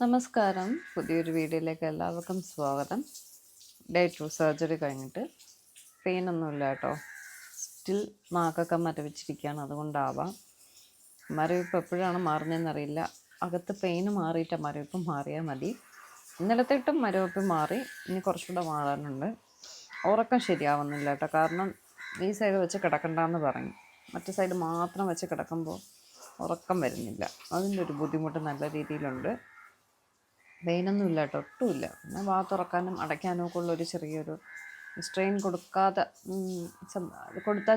നമസ്കാരം. പുതിയൊരു വീഡിയോയിലേക്ക് എല്ലാവർക്കും സ്വാഗതം. ഡേ 2 സർജറി കഴിഞ്ഞിട്ട് പെയിനൊന്നുമില്ല കേട്ടോ. സ്റ്റിൽ നാക്കൊക്കെ മരവിച്ചിരിക്കുകയാണ്, അതുകൊണ്ടാവാം. മരവിപ്പ് എപ്പോഴാണ് മാറുന്നതെന്നറിയില്ല. അകത്ത് പെയിന് മാറിയിട്ട് മരവിപ്പ് മാറിയാൽ മതി. ഇന്നലത്തേട്ടും മരവിപ്പ് മാറി, ഇനി കുറച്ചുകൂടെ മാറാനുണ്ട്. ഉറക്കം ശരിയാവുന്നില്ല കേട്ടോ, കാരണം ഈ സൈഡ് വെച്ച് കിടക്കണ്ടെന്ന് പറഞ്ഞു. മറ്റു സൈഡ് മാത്രം വെച്ച് കിടക്കുമ്പോൾ ഉറക്കം വരുന്നില്ല. അതിൻ്റെ ഒരു ബുദ്ധിമുട്ട് നല്ല രീതിയിലുണ്ട്. പെയിനൊന്നുമില്ല കേട്ടോ, ഒട്ടുമില്ല. പിന്നെ വാ തുറക്കാനും അടയ്ക്കാനും ഒക്കെ ഉള്ളൊരു ചെറിയൊരു സ്ട്രെയിൻ കൊടുത്താൽ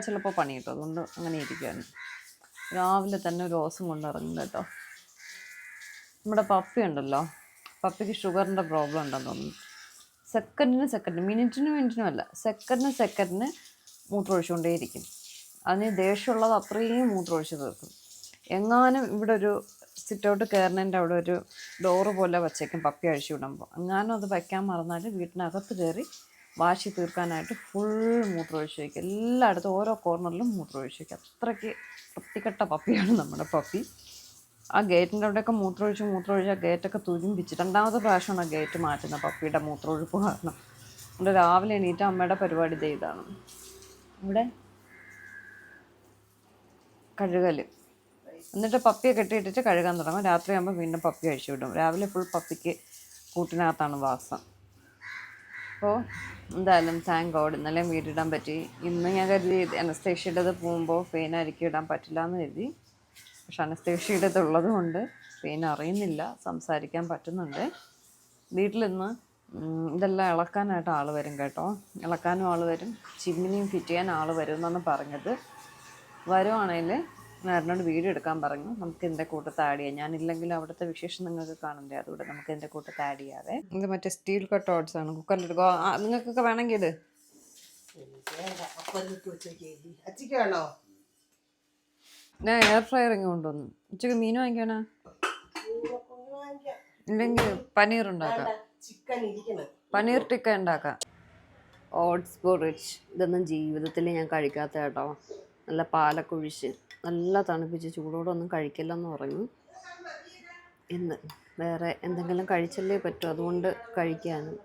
ചിലപ്പോൾ പണി കിട്ടും. അതുകൊണ്ട് അങ്ങനെ ഇരിക്കുകയാണ്. രാവിലെ തന്നെ ഒരു ഓസം കൊണ്ടിറങ്ങും കേട്ടോ. നമ്മുടെ പപ്പി ഉണ്ടല്ലോ, പപ്പിക്ക് ഷുഗറിൻ്റെ പ്രോബ്ലം ഉണ്ടെന്ന് തോന്നുന്നു. സെക്കൻഡിന് മിനിറ്റിനും അല്ല, സെക്കൻഡിന് മൂത്രമൊഴിച്ചുകൊണ്ടേയിരിക്കും. അതിന് ദേഷ്യമുള്ളത് അത്രയും മൂത്രമൊഴിച്ച് തീർക്കും. എങ്ങാനും ഇവിടെ ഒരു സിറ്റൗട്ട് കയറുന്നതിൻ്റെ അവിടെ ഒരു ഡോറ് പോലെ വച്ചേക്കും പപ്പി അഴിച്ചു വിടുമ്പോൾ. എങ്ങാനും അത് വയ്ക്കാൻ മറന്നാൽ വീട്ടിനകത്ത് കയറി വാശി തീർക്കാനായിട്ട് ഫുൾ മൂത്രമൊഴിച്ച് വയ്ക്കും. എല്ലായിടത്തും ഓരോ കോർണറിലും മൂത്രമൊഴിച്ച് വയ്ക്കും. അത്രയ്ക്ക് വൃത്തികെട്ട പപ്പിയാണ് നമ്മുടെ പപ്പി. ആ ഗേറ്റിൻ്റെ അവിടെയൊക്കെ മൂത്രമൊഴിച്ച് ആ ഗേറ്റൊക്കെ തുരുമ്പിച്ച് 2ാമത്തെ പ്രാവശ്യമാണ് ആ ഗേറ്റ് മാറ്റുന്നത് പപ്പിയുടെ മൂത്രമൊഴിപ്പ് കാരണം. അതുകൊണ്ട് രാവിലെ എണീറ്റ് അമ്മയുടെ പരിപാടി ചെയ്താണ്. ഇവിടെ കഴുകൽ, എന്നിട്ട് പപ്പിയെ കെട്ടിയിട്ടിട്ട് കഴുകാൻ തുടങ്ങും. രാത്രിയാകുമ്പോൾ വീണ്ടും പപ്പി അഴിച്ചു വിടും. രാവിലെ ഫുൾ പപ്പിക്ക് കൂട്ടിനകത്താണ് വാസം. അപ്പോൾ എന്തായാലും താങ്ക് ഗോഡ് ഇന്നലെ വീടിടാൻ പറ്റി. ഇന്ന് ഞാൻ കരുതി അനസ്തേഷ്യയുടേത് പോകുമ്പോൾ പെയിനായിരിക്കും ഇടാൻ പറ്റില്ല എന്ന് കരുതി. പക്ഷെ അനസ്തേഷ്യയുടേത് ഉള്ളത് കൊണ്ട് പെയിൻ അറിയുന്നില്ല, സംസാരിക്കാൻ പറ്റുന്നുണ്ട്. വീട്ടിലിന്ന് ഇതെല്ലാം ഇളക്കാനായിട്ട് ആൾ വരും കേട്ടോ. ഇളക്കാനും ആൾ വരും, ചിമ്മിനിയും ഫിറ്റ് ചെയ്യാൻ ആൾ വരും എന്നാണ് പറഞ്ഞത്. വരുവാണെങ്കിൽ നേരനോട് വീഡിയോ എടുക്കാൻ പറഞ്ഞു. നമുക്ക് എൻ്റെ കൂട്ടത്ത് ആഡ് ചെയ്യാം. ഞാനില്ലെങ്കിലും അവിടുത്തെ വിശേഷം നിങ്ങൾക്ക് കാണണ്ടേ, അതുകൊണ്ട് നമുക്ക് എൻ്റെ കൂട്ടത്ത് ആഡ് ചെയ്യാതെ. ഇത് മറ്റേ സ്റ്റീൽ കട്ട് ഓട്സ് ആണ്. കുക്കറിലെടുക്കുക. നിങ്ങൾക്കൊക്കെ വേണമെങ്കിൽ ഇത് ഞാൻ എയർ ഫ്രയറിങ് കൊണ്ടുവന്നു. ഉച്ചയ്ക്ക് മീൻ വാങ്ങിക്കാനാ, ഇല്ലെങ്കിൽ പനീർ ഉണ്ടാക്കാം, പനീർ ടിക്ക ഉണ്ടാക്കാം. ഓട്സ് പോറിച്ച് ഇതൊന്നും ജീവിതത്തിൽ ഞാൻ കഴിക്കാത്ത കേട്ടോ. നല്ല പാലൊക്കെ ഒഴിച്ച് നല്ല തണുപ്പിച്ച് ചൂടോടൊന്നും കഴിക്കില്ലെന്ന് പറഞ്ഞു. ഇന്ന് വേറെ എന്തെങ്കിലും കഴിച്ചല്ലേ പറ്റും, അതുകൊണ്ട് കഴിക്കാനും.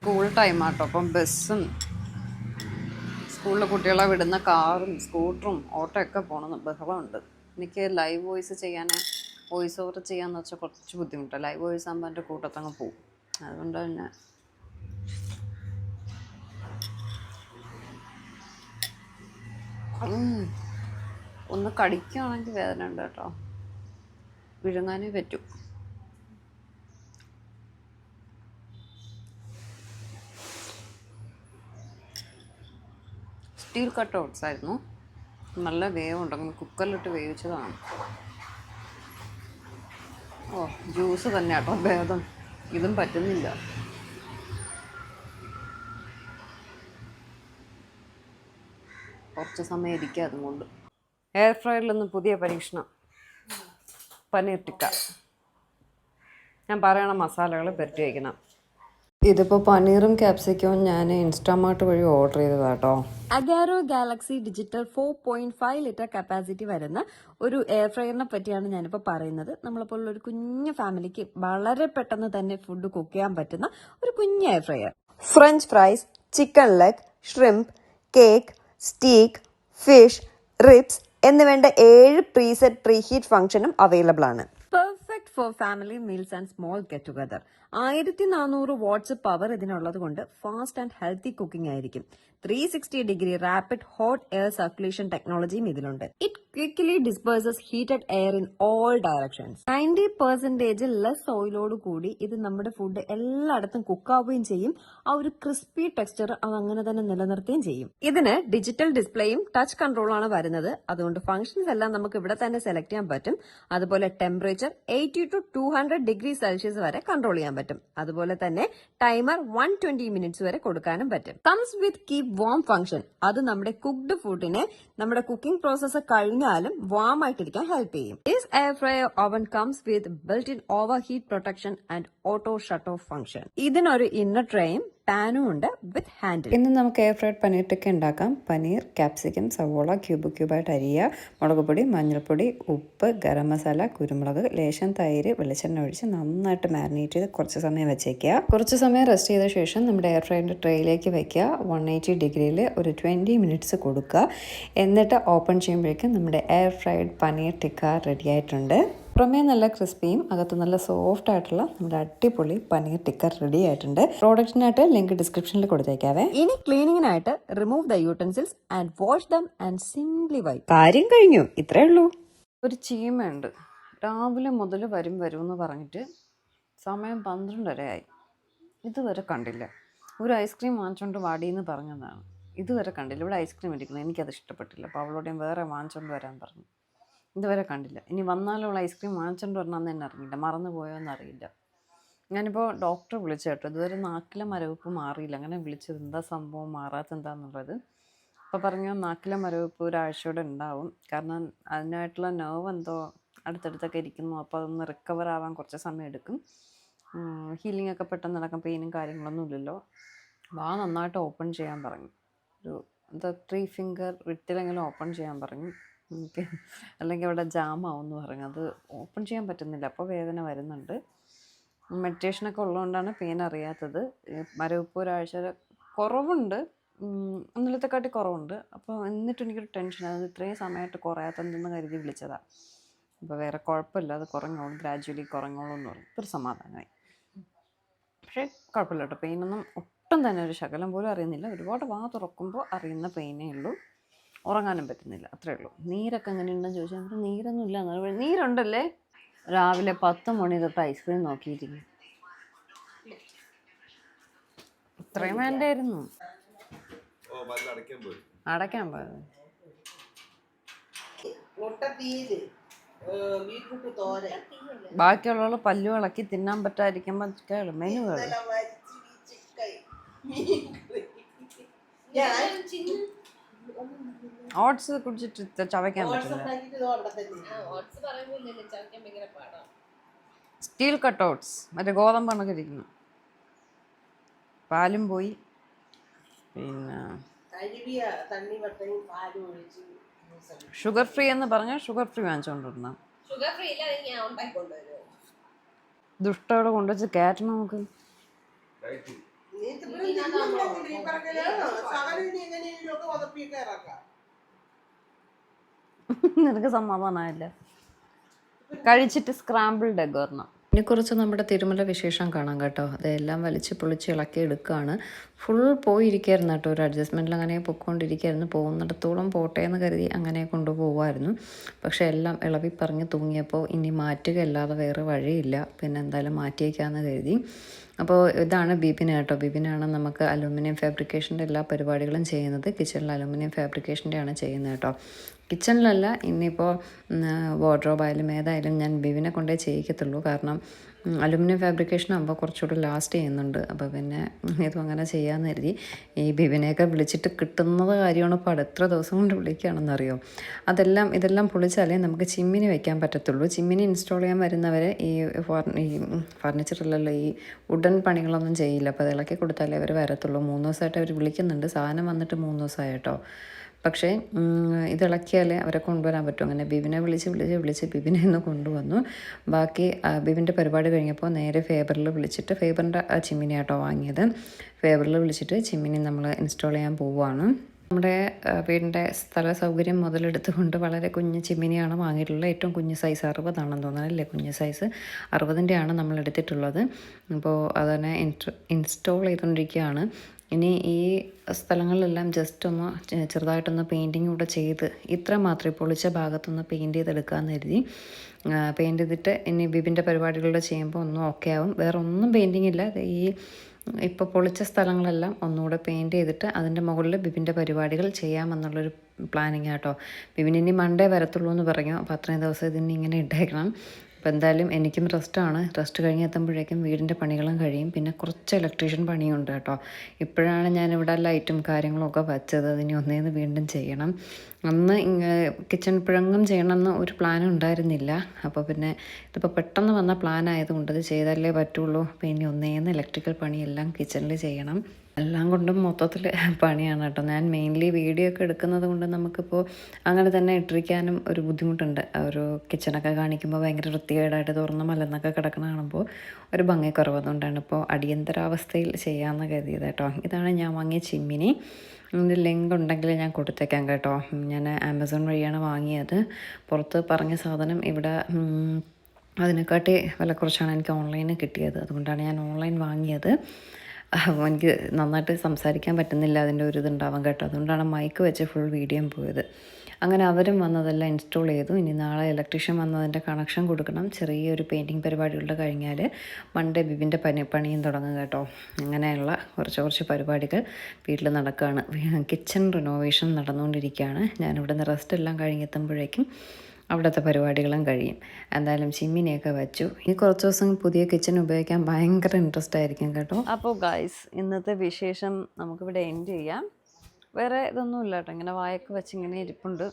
സ്കൂൾ ടൈമാട്ടോ, അപ്പം ബസ്സും സ്കൂളിൽ കുട്ടികളെ വിടുന്ന കാറും സ്കൂട്ടറും ഓട്ടോയൊക്കെ പോകണമെന്ന് ബഹളമുണ്ട്. എനിക്ക് ലൈവ് വോയിസ് വോയിസ് ഓവർ ചെയ്യാന്ന് വെച്ചാൽ കുറച്ച് ബുദ്ധിമുട്ടാണ്. ലൈവ് വോയിസ് ആകുമ്പോൾ എൻ്റെ കൂട്ടത്തങ്ങ് പോവും. അതുകൊണ്ട് തന്നെ ഒന്ന് കടിക്കുകയാണെങ്കിൽ വേദന ഉണ്ട് കേട്ടോ, വിഴുങ്ങാനേ പറ്റൂ. സ്റ്റീൽ കട്ട് ഓട്സ് ആയിരുന്നു, നല്ല വേവുണ്ടെങ്കിൽ കുക്കറിലിട്ട് വേവിച്ചതാണ്. ജ്യൂസ് തന്നെ കേട്ടോ ഭേദം, ഇതും പറ്റുന്നില്ല. കുറച്ച് സമയം ഇരിക്കുക. അതുകൊണ്ട് എയർ ഫ്രയറിലൊന്ന് പുതിയ പരീക്ഷണം, പനീർ ടിക്ക. ഞാൻ പറയണ മസാലകൾ പുരട്ടി വയ്ക്കണം. ഇതിപ്പോൾ പനീറും ക്യാപ്സിക്കവും ഞാൻ ഇൻസ്റ്റാമാർട്ട് വഴി ഓർഡർ ചെയ്തതാണ് കേട്ടോ. Agaro Galaxy digital 4.5 litre capacity വരുന്ന ഒരു എയർ ഫ്രയറിനെ പറ്റിയാണ് ഞാനിപ്പോൾ പറയുന്നത്. നമ്മളെപ്പോലുള്ള ഒരു കുഞ്ഞു ഫാമിലിക്ക് വളരെ പെട്ടെന്ന് തന്നെ ഫുഡ് കുക്ക് ചെയ്യാൻ പറ്റുന്ന ഒരു കുഞ്ഞു air fryer. French fries, chicken leg, shrimp, cake, steak, fish, ribs എന്നുവേണ്ട 7 പ്രീസെറ്റ് പ്രീഹീറ്റ് ഫംഗ്ഷനും അവൈലബിൾ ആണ്. Perfect for family meals and small get together. 1400 watts power ഇതിനുള്ളത് കൊണ്ട് ഫാസ്റ്റ് ആൻഡ് ഹെൽത്തി കുക്കിംഗ് ആയിരിക്കും. 360 degree rapid hot air circulation ടെക്നോളജിയും ഇതിലുണ്ട്. It quickly disperses heated air in all directions. 90% less ഓയിലോട് കൂടി ഇത് നമ്മുടെ ഫുഡ് എല്ലായിടത്തും കുക്കാവുകയും ചെയ്യും. ആ ഒരു ക്രിസ്പി ടെക്സ്ചർ അത് അങ്ങനെ തന്നെ നിലനിർത്തുകയും ചെയ്യും. ഇതിന് ഡിജിറ്റൽ ഡിസ്പ്ലേയും ടച്ച് കൺട്രോളാണ് വരുന്നത്. അതുകൊണ്ട് ഫംഗ്ഷൻസ് എല്ലാം നമുക്ക് ഇവിടെ തന്നെ സെലക്ട് ചെയ്യാൻ പറ്റും. അതുപോലെ ടെമ്പറേച്ചർ 80 to 200 ഡിഗ്രി സെൽഷ്യസ് വരെ കൺട്രോൾ ചെയ്യാൻ പറ്റും. അതുപോലെ തന്നെ ടൈമർ 120 മിനിറ്റ്സ് വരെ കൊടുക്കാനും പറ്റും. Comes with keep warm function. അത് നമ്മുടെ കുക്ക്ഡ് ഫുഡിനെ നമ്മുടെ കുക്കിംഗ് പ്രോസസ്സ് കഴിഞ്ഞാലും വാം ആയിട്ടിരിക്കാൻ ഹെൽപ്പ് ചെയ്യും. This air fryer oven comes with built in over heat protection and auto shut off function. ഇതിനൊരു ഇന്നർ ട്രേയും പാനും ഉണ്ട് വിത്ത് ഹാൻഡിൽ. ഇന്ന് നമുക്ക് എയർ ഫ്രൈഡ് പനീർ ടിക്ക ഉണ്ടാക്കാം. പനീർ, ക്യാപ്സിക്കം, സവോള ക്യൂബായിട്ട് അരിയുക, മുളക് പൊടി, മഞ്ഞൾപ്പൊടി, ഉപ്പ്, ഗരം മസാല, കുരുമുളക്, ലേശം തൈര്, വെളിച്ചെണ്ണ ഒഴിച്ച് നന്നായിട്ട് മാരിനേറ്റ് ചെയ്ത് കുറച്ച് സമയം വെച്ചേക്കുക. കുറച്ച് സമയം റെസ്റ്റ് ചെയ്ത ശേഷം നമ്മുടെ എയർ ഫ്രൈഡിൻ്റെ ട്രേയിലേക്ക് വയ്ക്കുക. 180 ഡിഗ്രിയിൽ ഒരു 20 മിനിറ്റ്സ് കൊടുക്കുക. എന്നിട്ട് ഓപ്പൺ ചെയ്യുമ്പോഴേക്കും നമ്മുടെ air fried paneer tikka ready ആയിട്ടുണ്ട്. പുറമേ നല്ല ക്രിസ്പിയും അകത്ത് നല്ല സോഫ്റ്റ് ആയിട്ടുള്ള നമ്മുടെ അടിപൊളി പനീർ ടിക്ക റെഡി ആയിട്ടുണ്ട്. പ്രോഡക്റ്റിനായിട്ട് ലിങ്ക് ഡിസ്ക്രിപ്ഷനിൽ കൊടുത്തേക്കാവേ. ഇനി ക്ലീനിങ്ങിനായിട്ട് remove the utensils and wash them and simply wipe. കാര്യം കഴിഞ്ഞു, ഇത്രേ ഉള്ളൂ. ഒരു ചീമയുണ്ട്, രാവിലെ മുതൽ വരും എന്ന് പറഞ്ഞിട്ട് സമയം 12:30 ആയി, ഇതുവരെ കണ്ടില്ല. ഒരു ഐസ്ക്രീം വാങ്ങിച്ചോണ്ട് വാടിയെന്ന് പറഞ്ഞതാണ്, ഇതുവരെ കണ്ടില്ല. ഇവിടെ ഐസ്ക്രീം ഇരിക്കണം, എനിക്കത് ഇഷ്ടപ്പെട്ടില്ല. അപ്പോൾ അവളോട് ഞാൻ വേറെ വാങ്ങിച്ചോണ്ട് വരാൻ പറഞ്ഞു, ഇതുവരെ കണ്ടില്ല. ഇനി വന്നാലുള്ള ഐസ്ക്രീം വാങ്ങിച്ചോണ്ട് വരണമെന്ന് തന്നെ അറിയില്ല, മറന്നു പോയോന്നറിയില്ല. ഞാനിപ്പോൾ ഡോക്ടറെ വിളിച്ചു കേട്ടോ, ഇതുവരെ നാക്കിലെ മരവിപ്പ് മാറിയില്ല. അങ്ങനെ വിളിച്ചത് എന്താ സംഭവം മാറാത്ത എന്താണെന്നുള്ളത്. അപ്പോൾ പറഞ്ഞു നാക്കിലെ മരവിപ്പ് ഒരാഴ്ചയോടെ ഉണ്ടാവും, കാരണം അതിനായിട്ടുള്ള നെർവ് എന്തോ അടുത്തടുത്തൊക്കെ ഇരിക്കുന്നു. അപ്പോൾ അതൊന്ന് റിക്കവർ ആവാൻ കുറച്ച് സമയം എടുക്കും. ഹീലിംഗ് ഒക്കെ പെട്ടെന്ന് നടക്കും, പെയിനും കാര്യങ്ങളൊന്നും ഇല്ലല്ലോ. വാ നന്നായിട്ട് ഓപ്പൺ ചെയ്യാൻ പറഞ്ഞു, ഒരു എന്താ 3 ഫിംഗർ വിട്ടിലെങ്കിലും ഓപ്പൺ ചെയ്യാൻ പറഞ്ഞു. അല്ലെങ്കിൽ അവിടെ ജാമാവും എന്ന് പറഞ്ഞു. അത് ഓപ്പൺ ചെയ്യാൻ പറ്റുന്നില്ല, അപ്പോൾ വേദന വരുന്നുണ്ട്. മെഡിറ്റേഷനൊക്കെ ഉള്ളതുകൊണ്ടാണ് പെയിൻ അറിയാത്തത്. മരവിപ്പ് ഒരാഴ്ച കുറവുണ്ട്, ഇന്നലത്തെക്കാട്ടി കുറവുണ്ട്. അപ്പോൾ എന്നിട്ട് എനിക്കൊരു ടെൻഷൻ, അത് ഇത്രയും സമയമായിട്ട് കുറയാത്തതെന്ന് കരുതി വിളിച്ചതാണ്. അപ്പോൾ വേറെ കുഴപ്പമില്ല, അത് കുറഞ്ഞോളും, ഗ്രാജുവലി കുറഞ്ഞോളും എന്ന് പറഞ്ഞു. ഒരു സമാധാനമായി. പക്ഷേ കുഴപ്പമില്ല കേട്ടോ, പെയിനൊന്നും ഒട്ടും തന്നെ ഒരു ശകലം പോലും അറിയുന്നില്ല. ഒരുപാട് വാ തുറക്കുമ്പോൾ അറിയുന്ന പെയിനേ ഉള്ളൂ, ഉറങ്ങാനും പറ്റുന്നില്ല, അത്രേ ഉള്ളൂ. നീരൊക്കെ എങ്ങനെ ഉണ്ടെന്ന് ചോദിച്ചാൽ നമുക്ക് നീരൊന്നും ഇല്ല. നീരുണ്ടല്ലേ. രാവിലെ 10 മണി തൊട്ട് ഐസ്ക്രീം നോക്കിയിരിക്കും. ഇത്രയും വേണ്ടായിരുന്നു. അടയ്ക്കാൻ പോയത് ബാക്കിയുള്ള പല്ലു ഇളക്കി തിന്നാൻ പറ്റാതിരിക്കുമ്പോൾ കേളു മെനു കേളു. ഓട്സ് കുടിച്ചിട്ട് ചവയ്ക്കാൻ പറ്റില്ല. സ്റ്റീൽ കട്ട് ഓട്സ്, മറ്റേ ഗോതമ്പ് കണക്ക് ഇരിക്കുന്നു. പാലും പോയി, പിന്നെ ഷുഗർ ഫ്രീ എന്ന് പറഞ്ഞാൽ ഷുഗർ ഫ്രീ വാങ്ങിച്ചോണ്ടിരുന്ന ദുഷ്ടോടെ കൊണ്ടുവച്ച് കയറ്റണം നമുക്ക്. നിനക്ക് സമാധാനമായില്ല. കഴിച്ചിട്ട് സ്ക്രാമ്പിൾഡ് എഗ് ഒരെണ്ണം. ഇനി കുറച്ച് നമ്മുടെ തിരുമല വിശേഷം കാണാം കേട്ടോ. അതെല്ലാം വലിച്ച് പൊളിച്ച് ഇളക്കി എടുക്കുകയാണ്. ഫുൾ പോയിരിക്കുകയായിരുന്നു കേട്ടോ, ഒരു അഡ്ജസ്റ്റ്മെൻറ്റിൽ അങ്ങനെ പൊയ്ക്കൊണ്ടിരിക്കുകയായിരുന്നു. പോകുന്നിടത്തോളം പോട്ടെ എന്ന് കരുതി അങ്ങനെ കൊണ്ടുപോകുമായിരുന്നു. പക്ഷേ എല്ലാം ഇളവി പറഞ്ഞ് തൂങ്ങിയപ്പോൾ ഇനി മാറ്റുകയല്ലാതെ വേറെ വഴിയില്ല, പിന്നെ എന്തായാലും മാറ്റിയേക്കാമെന്ന് കരുതി. അപ്പോൾ ഇതാണ് ബിബിൻ കേട്ടോ. ബിബിനാണ് നമുക്ക് അലൂമിനിയം ഫാബ്രിക്കേഷൻ്റെ എല്ലാ പരിപാടികളും ചെയ്യുന്നത്. കിച്ചണിൽ അലൂമിനിയം ഫാബ്രിക്കേഷൻ്റെയാണ് ചെയ്യുന്നത് കേട്ടോ. കിച്ചണിലല്ല, ഇനിയിപ്പോൾ വാർഡ്രോബായാലും ഏതായാലും ഞാൻ ബിബിനെ കൊണ്ടേ ചെയ്യിക്കത്തുള്ളൂ. കാരണം അലൂമിനിയം ഫാബ്രിക്കേഷൻ ആകുമ്പോൾ കുറച്ചുകൂടി ലാസ്റ്റ് ചെയ്യുന്നുണ്ട്. അപ്പോൾ പിന്നെ ഇതും അങ്ങനെ ചെയ്യാമെന്ന് കരുതി. ഈ ബിബിനെയൊക്കെ വിളിച്ചിട്ട് കിട്ടുന്നത് കാര്യമാണ്. ഇപ്പോൾ എത്ര ദിവസം കൊണ്ട് വിളിക്കുകയാണെന്നറിയോ. ഇതെല്ലാം പൊളിച്ചാലേ നമുക്ക് ചിമ്മിനി വയ്ക്കാൻ പറ്റത്തുള്ളൂ. ചിമ്മിനി ഇൻസ്റ്റാൾ ചെയ്യാൻ വരുന്നവരെ ഈ ഫർണിച്ചറിലല്ലോ, ഈ വുഡൻ പണികളൊന്നും ചെയ്യില്ല. അപ്പോൾ അത് ഇളക്കി കൊടുത്താലേ അവർ വരത്തുള്ളൂ. 3 ദിവസമായിട്ട് അവർ വിളിക്കുന്നുണ്ട്. സാധനം വന്നിട്ട് 3 ദിവസമായി കേട്ടോ. പക്ഷേ ഇതിളക്കിയാലേ അവരെ കൊണ്ടുവരാൻ പറ്റും. അങ്ങനെ ബിബിനെ വിളിച്ച് ബിബിനെ ഇന്ന് കൊണ്ടുവന്നു. ബാക്കി ബിബിൻ്റെ പരിപാടി കഴിഞ്ഞപ്പോൾ നേരെ ഫേബറിൽ വിളിച്ചിട്ട്, ഫേബറിൻ്റെ ചിമ്മിനി ആട്ടോ വാങ്ങിയത്. ഫേബറിൽ വിളിച്ചിട്ട് ചിമ്മിനി നമ്മൾ ഇൻസ്റ്റാൾ ചെയ്യാൻ പോവുകയാണ്. നമ്മുടെ വീടിൻ്റെ സ്ഥല സൗകര്യം മുതലെടുത്തുകൊണ്ട് വളരെ കുഞ്ഞ് ചിമ്മിനിയാണ് വാങ്ങിയിട്ടുള്ളത്. ഏറ്റവും കുഞ്ഞ് സൈസ് 60 ആണെന്ന് തോന്നുന്നല്ലേ, കുഞ്ഞ് സൈസ് 60-ൻ്റെയാണ് നമ്മൾ എടുത്തിട്ടുള്ളത്. അപ്പോൾ അതന്നെ ഇൻസ്റ്റാൾ ചെയ്തുകൊണ്ടിരിക്കുകയാണ്. ഇനി ഈ സ്ഥലങ്ങളിലെല്ലാം ജസ്റ്റ് ഒന്ന് ചെറുതായിട്ടൊന്ന് പെയിൻറ്റിങ് കൂടെ ചെയ്ത് ഇത്ര മാത്രമേ പൊളിച്ച ഭാഗത്തൊന്ന് പെയിൻറ്റ് ചെയ്തെടുക്കാമെന്ന് കരുതി. പെയിൻറ്റ് ചെയ്തിട്ട് ഇനി ബിബിൻ്റെ പരിപാടികളിലൂടെ ചെയ്യുമ്പോൾ ഒന്നും ഓക്കെ ആവും. വേറെ ഒന്നും പെയിൻറ്റിങ് ഇല്ല. ഈ ഇപ്പോൾ പൊളിച്ച സ്ഥലങ്ങളെല്ലാം ഒന്നുകൂടെ പെയിൻറ്റ് ചെയ്തിട്ട് അതിൻ്റെ മുകളിൽ ബിബിൻ്റെ പരിപാടികൾ ചെയ്യാമെന്നുള്ളൊരു പ്ലാനിങ് കേട്ടോ. ബിബിന് ഇനി മൺഡേ വരത്തുള്ളൂ എന്ന് പറഞ്ഞു. അപ്പോൾ അത്രയും ദിവസം ഇതിന് ഇങ്ങനെ ഇട്ടേക്കണം. അപ്പോൾ എന്തായാലും എനിക്കും റെസ്റ്റാണ്. റെസ്റ്റ് കഴിഞ്ഞ് എത്തുമ്പോഴേക്കും വീടിൻ്റെ പണികളും കഴിയും. പിന്നെ കുറച്ച് ഇലക്ട്രീഷ്യൻ പണിയുണ്ട് കേട്ടോ. ഇപ്പോഴാണ് ഞാനിവിടെ ലൈറ്റും കാര്യങ്ങളും ഒക്കെ വച്ചത്. അതിനി ഒന്നേന്ന് വീണ്ടും ചെയ്യണം. അന്ന് കിച്ചൺ പിഴങ്ങും ചെയ്യണമെന്ന് ഒരു പ്ലാനും ഉണ്ടായിരുന്നില്ല. അപ്പോൾ പിന്നെ ഇതിപ്പോൾ പെട്ടെന്ന് വന്ന പ്ലാൻ ആയതുകൊണ്ട് ഇത് ചെയ്താലേ പറ്റുള്ളൂ. അപ്പോൾ ഇനി ഒന്നേന്ന് ഇലക്ട്രിക്കൽ പണിയെല്ലാം കിച്ചണിൽ ചെയ്യണം. എല്ലാം കൊണ്ടും മൊത്തത്തിൽ പണിയാണ് കേട്ടോ. ഞാൻ മെയിൻലി വീഡിയോ ഒക്കെ എടുക്കുന്നത് കൊണ്ട് നമുക്കിപ്പോൾ അങ്ങനെ തന്നെ ഇട്ടിരിക്കാനും ഒരു ബുദ്ധിമുട്ടുണ്ട്. ഒരു കിച്ചണൊക്കെ കാണിക്കുമ്പോൾ ഭയങ്കര വൃത്തികേടായിട്ട് തുറന്ന് മലന്നൊക്കെ കിടക്കണ കാണുമ്പോൾ ഒരു ഭംഗിക്കുറവ്. അതുകൊണ്ടാണ് ഇപ്പോൾ അടിയന്തരാവസ്ഥയിൽ ചെയ്യാമെന്ന് കരുതിയത് കേട്ടോ. ഇതാണ് ഞാൻ വാങ്ങിയ ചിമ്മിനി. ഇതിൻ്റെ ലിങ്ക് ഉണ്ടെങ്കിൽ ഞാൻ കൊടുത്തേക്കാം കേട്ടോ. ഞാൻ ആമസോൺ വഴിയാണ് വാങ്ങിയത്. പുറത്ത് പറഞ്ഞ സാധനം ഇവിടെ അതിനെക്കാട്ടി വില കുറച്ചാണ് എനിക്ക് ഓൺലൈനിൽ കിട്ടിയത്. അതുകൊണ്ടാണ് ഞാൻ ഓൺലൈൻ വാങ്ങിയത്. എനിക്ക് നന്നായിട്ട് സംസാരിക്കാൻ പറ്റുന്നില്ല, അതിൻ്റെ ഒരു ഇതുണ്ടാവാൻ കേട്ടോ. അതുകൊണ്ടാണ് മൈക്ക് വെച്ച് ഫുൾ വീഡിയോ പോയത്. അങ്ങനെ അവരും വന്നതെല്ലാം ഇൻസ്റ്റാൾ ചെയ്തു. ഇനി നാളെ ഇലക്ട്രീഷ്യൻ വന്നതിൻ്റെ കണക്ഷൻ കൊടുക്കണം. ചെറിയൊരു പെയിൻറ്റിങ് പരിപാടികളുടെ കഴിഞ്ഞാൽ മൺഡേ ബിബിൻ്റെ പണിയും തുടങ്ങും കേട്ടോ. അങ്ങനെയുള്ള കുറച്ച് പരിപാടികൾ വീട്ടിൽ നടക്കുകയാണ്. കിച്ചൺ റിനോവേഷൻ നടന്നുകൊണ്ടിരിക്കുകയാണ്. ഞാനിവിടെ നിന്ന് റെസ്റ്റ് എല്ലാം കഴിഞ്ഞെത്തുമ്പോഴേക്കും അവിടുത്തെ പരിപാടികളും കഴിയും. എന്തായാലും ചിമ്മിനിയൊക്കെ വച്ചു. ഈ കുറച്ച് ദിവസം പുതിയ കിച്ചൺ ഉപയോഗിക്കാൻ ഭയങ്കര ഇൻട്രസ്റ്റ് ആയിരിക്കും കേട്ടോ. അപ്പോൾ ഗൈസ്, ഇന്നത്തെ വിശേഷം നമുക്കിവിടെ എൻഡ് ചെയ്യാം. വേറെ ഇതൊന്നുമില്ല കേട്ടോ. ഇങ്ങനെ വായൊക്കെ വെച്ച് ഇങ്ങനെ ഇരിപ്പുണ്ട്.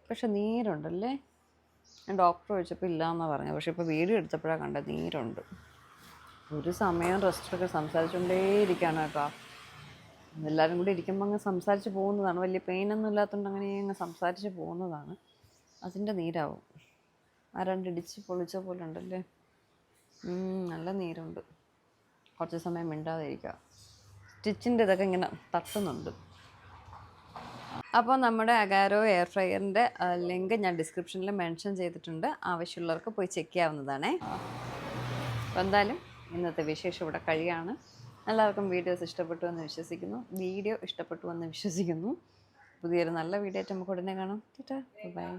പക്ഷെ നീരുണ്ടല്ലേ. ഞാൻ ഡോക്ടർ ചോദിച്ചപ്പോൾ ഇല്ലയെന്നാണ് പറഞ്ഞത്. പക്ഷെ ഇപ്പോൾ വീഡിയോ എടുത്തപ്പോഴാണ് കണ്ടത് നീരുണ്ട്. ഒരു സമയം റെസ്റ്റൊക്കെ സംസാരിച്ചുകൊണ്ടേ ഇരിക്കുകയാണ് കേട്ടോ. എല്ലാവരും കൂടി ഇരിക്കുമ്പോൾ അങ്ങ് സംസാരിച്ച് പോകുന്നതാണ്. വലിയ പെയിനൊന്നും ഇല്ലാത്തതുകൊണ്ട് അങ്ങനെ അങ്ങ് സംസാരിച്ച് പോകുന്നതാണ്. അതിൻ്റെ നീരാവും. ആരാണ്ട് ഇടിച്ച് പൊളിച്ച പോലെ ഉണ്ടല്ലേ. നല്ല നീരുണ്ട്. കുറച്ച് സമയം മിണ്ടാതെ ഇരിക്കുക. സ്റ്റിച്ചിൻ്റെ ഇതൊക്കെ ഇങ്ങനെ തട്ടുന്നുണ്ട്. അപ്പോൾ നമ്മുടെ അഗാരോ എയർ ഫ്രയറിൻ്റെ ലിങ്ക് ഞാൻ ഡിസ്ക്രിപ്ഷനിൽ മെൻഷൻ ചെയ്തിട്ടുണ്ട്. ആവശ്യമുള്ളവർക്ക് പോയി ചെക്ക് ചെയ്യാവുന്നതാണേ. അപ്പോൾ എന്തായാലും ഇന്നത്തെ വിശേഷം ഇവിടെ കഴിയാണ്. എല്ലാവർക്കും വീഡിയോ ഇഷ്ടപ്പെട്ടു എന്ന് വിശ്വസിക്കുന്നു. പുതിയൊരു നല്ല വീഡിയോ ആയിട്ട് നമുക്ക് ഉടനെ കാണാം. ബൈ.